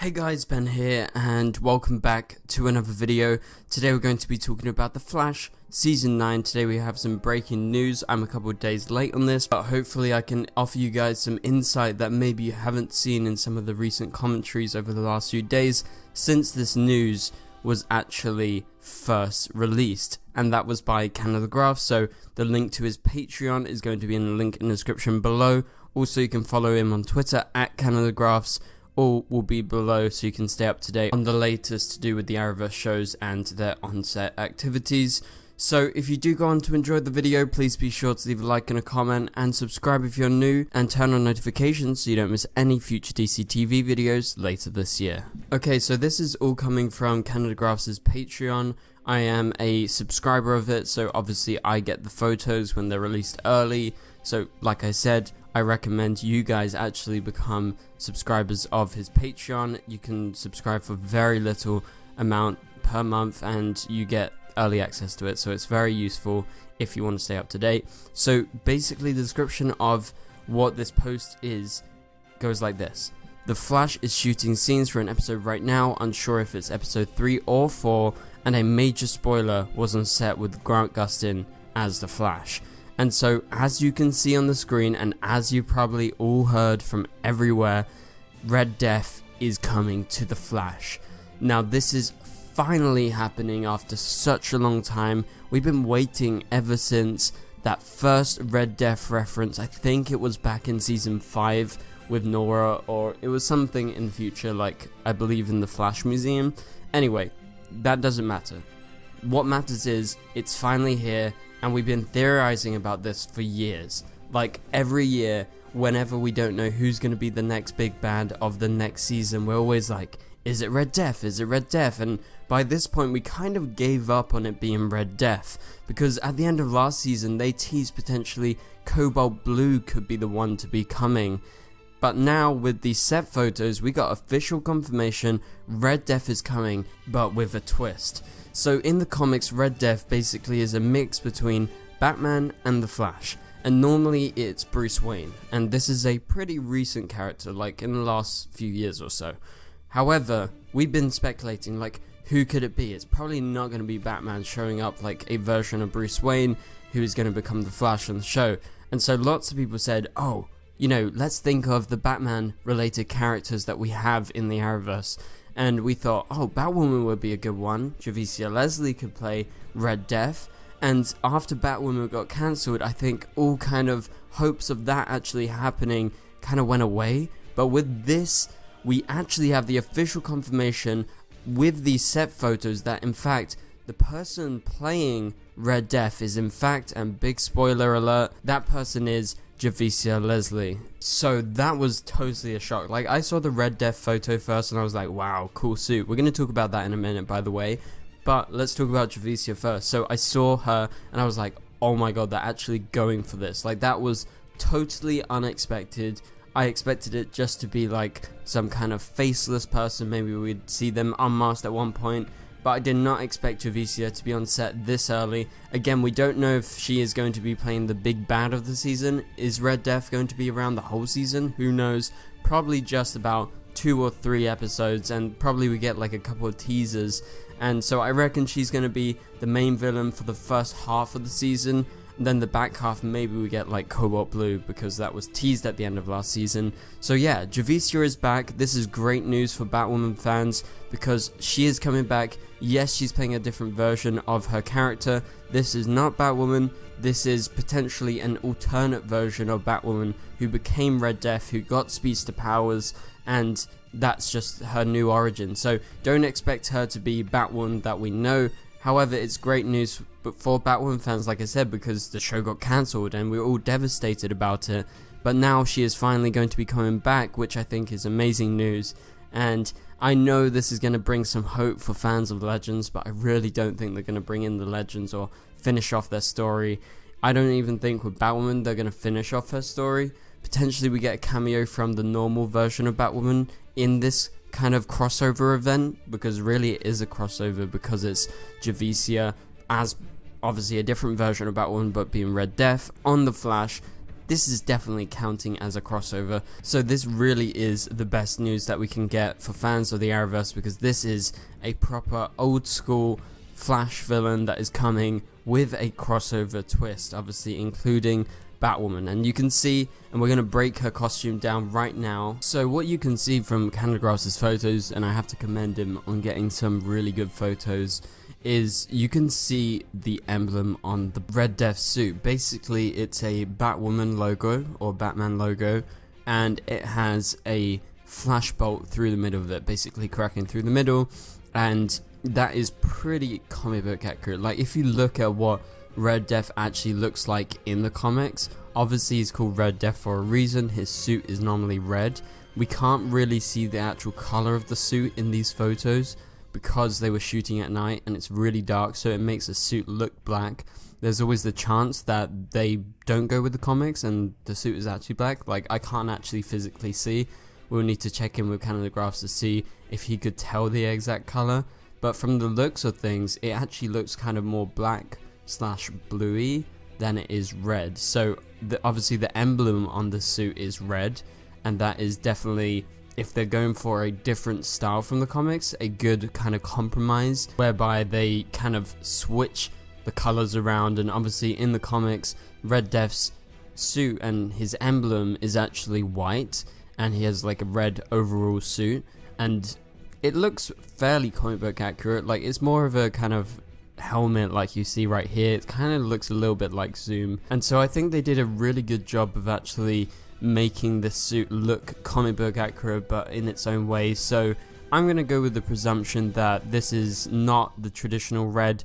Hey guys, Ben here, and welcome back to another video. Today we're going to be talking about The Flash Season 9. Today we have some breaking news. I'm a couple of days late on this, but hopefully I can offer you guys some insight that maybe you haven't seen in some of the recent commentaries over the last few days since this news was actually first released. And that was by Canada Graph, so the link to his Patreon is going to be in the link in the description below. Also, you can follow him on Twitter at Canada Graphs. All will be below so you can stay up to date on the latest to do with the Arrowverse shows and their on-set activities. So if you do go on to enjoy the video, please be sure to leave a like and a comment and subscribe if you're new and turn on notifications so you don't miss any future DCTV videos later this year. Okay, so this is all coming from Canada Graphs' Patreon. I am a subscriber of it, so obviously I get the photos when they're released early. So like I said, I recommend you guys actually become subscribers of his Patreon. You can subscribe for very little amount per month and you get early access to it, so it's very useful if you want to stay up to date. So basically the description of what this post is goes like this. The Flash is shooting scenes for an episode right now, unsure if it's episode 3 or 4, and a major spoiler was on set with Grant Gustin as the Flash. And so, as you can see on the screen, and as you probably all heard from everywhere, Red Death is coming to The Flash. Now, this is finally happening after such a long time. We've been waiting ever since that first Red Death reference. I think it was back in Season 5 with Nora, or it was something in the future, like, I believe in the Flash Museum. Anyway, that doesn't matter. What matters is, it's finally here. And we've been theorizing about this for years. Like, every year, whenever we don't know who's going to be the next big bad of the next season, we're always like, is it Red Death? Is it Red Death? And by this point, we kind of gave up on it being Red Death. Because at the end of last season, they teased potentially Cobalt Blue could be the one to be coming. But now, with these set photos, we got official confirmation Red Death is coming, but with a twist. So in the comics, Red Death basically is a mix between Batman and the Flash, and normally it's Bruce Wayne, and this is a pretty recent character, like in the last few years or so. However, we've been speculating, like, who could it be? It's probably not going to be Batman showing up like a version of Bruce Wayne who is going to become the Flash on the show. And so lots of people said, oh, you know, let's think of the Batman related characters that we have in the Arrowverse. And we thought, oh, Batwoman would be a good one. Javicia Leslie could play Red Death. And after Batwoman got cancelled, I think all kind of hopes of that actually happening kind of went away. But with this, we actually have the official confirmation with these set photos that, in fact, the person playing Red Death is, in fact, and big spoiler alert, that person is Javicia Leslie. So that was totally a shock. Like, I saw the Red Death photo first and I was like, wow, cool suit. We're going to talk about that in a minute, by the way. But let's talk about Javicia first. So I saw her and I was like, oh my god, they're actually going for this. Like, that was totally unexpected. I expected it just to be like some kind of faceless person. Maybe we'd see them unmasked at one point. But I did not expect Javicia to be on set this early. Again, we don't know if she is going to be playing the big bad of the season. Is Red Death going to be around the whole season? Who knows? Probably just about 2 or 3 episodes, and probably we get like a couple of teasers. And so I reckon she's going to be the main villain for the first half of the season. And then the back half, maybe we get like Cobalt Blue, because that was teased at the end of last season. So yeah, Javicia is back. This is great news for Batwoman fans, because she is coming back. Yes, she's playing a different version of her character. This is not Batwoman. This is potentially an alternate version of Batwoman who became Red Death, who got speedster powers, and that's just her new origin. So don't expect her to be Batwoman that we know. However, it's great news for Batwoman fans, like I said, because the show got cancelled and we were all devastated about it. But now she is finally going to be coming back, which I think is amazing news. And I know this is going to bring some hope for fans of Legends, but I really don't think they're going to bring in the Legends or finish off their story. I don't even think with Batwoman they're going to finish off her story. Potentially we get a cameo from the normal version of Batwoman in this kind of crossover event, because really it is a crossover, because it's Javicia as obviously a different version of Batwoman but being Red Death on the Flash. this is definitely counting as a crossover. So this really is the best news that we can get for fans of the Arrowverse, because this is a proper old school Flash villain that is coming with a crossover twist, obviously including Batwoman. And you can see, and we're going to break her costume down right now. So what you can see from Canadagraph's photos, and I have to commend him on getting some really good photos, is you can see the emblem on the Red Death suit. Basically it's a Batwoman logo or Batman logo, and it has a flash bolt through the middle of it, basically cracking through the middle, and that is pretty comic book accurate. Like, if you look at what Red Death actually looks like in the comics, obviously he's called Red Death for a reason. His suit is normally red. We can't really see the actual color of the suit in these photos because they were shooting at night and it's really dark, so it makes the suit look black. There's always the chance that they don't go with the comics and the suit is actually black. Like, I can't actually physically see. We'll need to check in with Canadagraphs to see if he could tell the exact color. But from the looks of things, it actually looks kind of more black slash bluey than it is red. So obviously the emblem on the suit is red, and that is definitely, if they're going for a different style from the comics, a good kind of compromise whereby they kind of switch the colors around. And obviously in the comics, Red Death's suit and his emblem is actually white, and he has like a red overall suit, and it looks fairly comic book accurate. Like, it's more of a kind of helmet like you see right here. It kind of looks a little bit like Zoom, and so I think they did a really good job of actually making the suit look comic book accurate but in its own way. So I'm gonna go with the presumption that this is not the traditional Red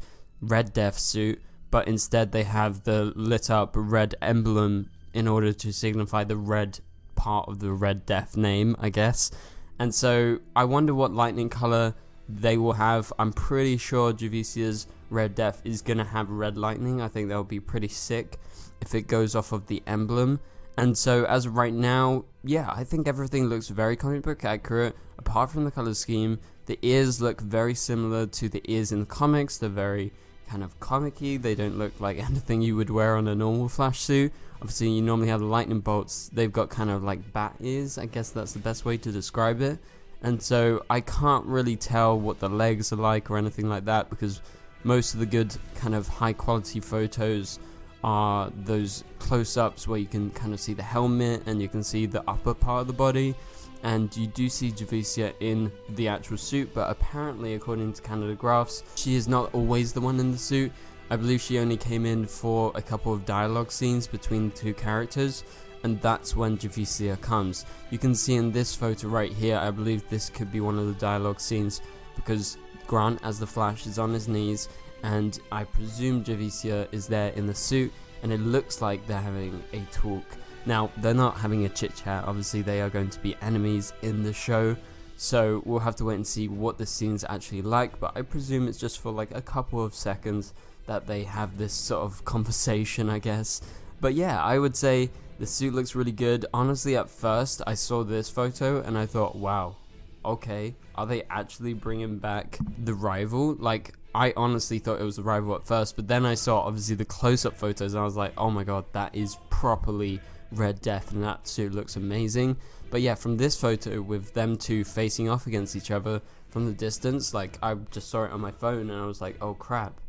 Death suit, but instead they have the lit up red emblem in order to signify the red part of the Red Death name, I guess. And so I wonder what lightning color they will have. I'm pretty sure Javicia's Red Death is going to have red lightning. I think that would be pretty sick if it goes off of the emblem. And so as of right now, yeah, I think everything looks very comic book accurate, apart from the color scheme. The ears look very similar to the ears in the comics. They're very kind of comic-y. They don't look like anything you would wear on a normal Flash suit. Obviously you normally have the lightning bolts. They've got kind of like bat ears. I guess that's the best way to describe it. And so I can't really tell what the legs are like or anything like that, because most of the good kind of high quality photos are those close-ups where you can kind of see the helmet and you can see the upper part of the body, and you do see Javicia in the actual suit. But apparently, according to Canadagraphs, she is not always the one in the suit. I believe she only came in for a couple of dialogue scenes between the two characters, and that's when Javicia comes. You can see in this photo right here, I believe this could be one of the dialogue scenes, because Grant as the Flash is on his knees, and I presume Javicia is there in the suit, and it looks like they're having a talk. Now, they're not having a chit chat, obviously they are going to be enemies in the show, so we'll have to wait and see what the scene's actually like, but I presume it's just for like a couple of seconds that they have this sort of conversation, I guess. But yeah, I would say the suit looks really good. Honestly, at first I saw this photo and I thought, wow, okay, are they actually bringing back the Rival? Like, I honestly thought it was the Rival at first, but then I saw obviously the close-up photos and I was like, oh my god, that is properly Red Death, and that suit looks amazing. But yeah, from this photo with them two facing off against each other from the distance, like, I just saw it on my phone and I was like, oh crap,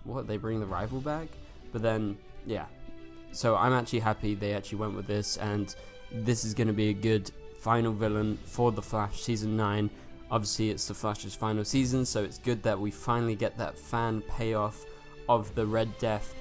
what, they bring the Rival back? But then, yeah, so I'm actually happy they actually went with this, and this is going to be a good final villain for The Flash Season 9. Obviously it's The Flash's final season, so it's good that we finally get that fan payoff of the Red Death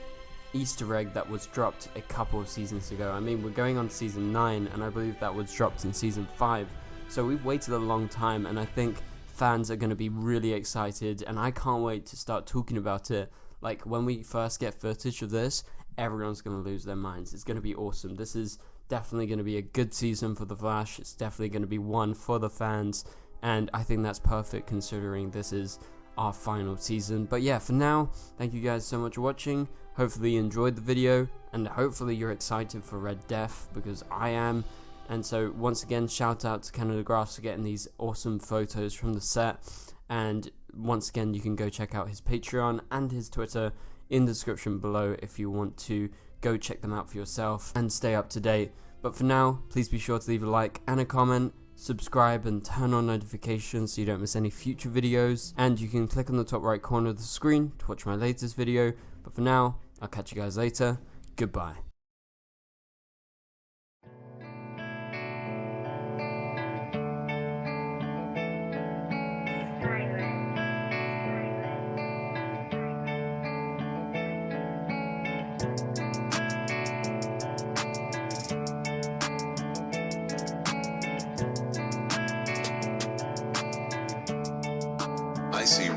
Easter egg that was dropped a couple of seasons ago. I mean, we're going on Season 9, and I believe that was dropped in Season 5, so we've waited a long time, and I think fans are going to be really excited, and I can't wait to start talking about it. Like, when we first get footage of this, everyone's going to lose their minds. It's going to be awesome. This is definitely going to be a good season for The Flash. It's definitely going to be one for the fans, and I think that's perfect considering this is our final season. But yeah, for now, thank you guys so much for watching. Hopefully you enjoyed the video, and hopefully you're excited for Red Death, because I am. And so once again, shout out to Canadagraphs for getting these awesome photos from the set. And once again, you can go check out his Patreon and his Twitter in the description below if you want to go check them out for yourself and stay up to date. But for now, please be sure to leave a like and a comment, subscribe and turn on notifications so you don't miss any future videos, and you can click on the top right corner of the screen to watch my latest video. But for now, I'll catch you guys later. Goodbye. I see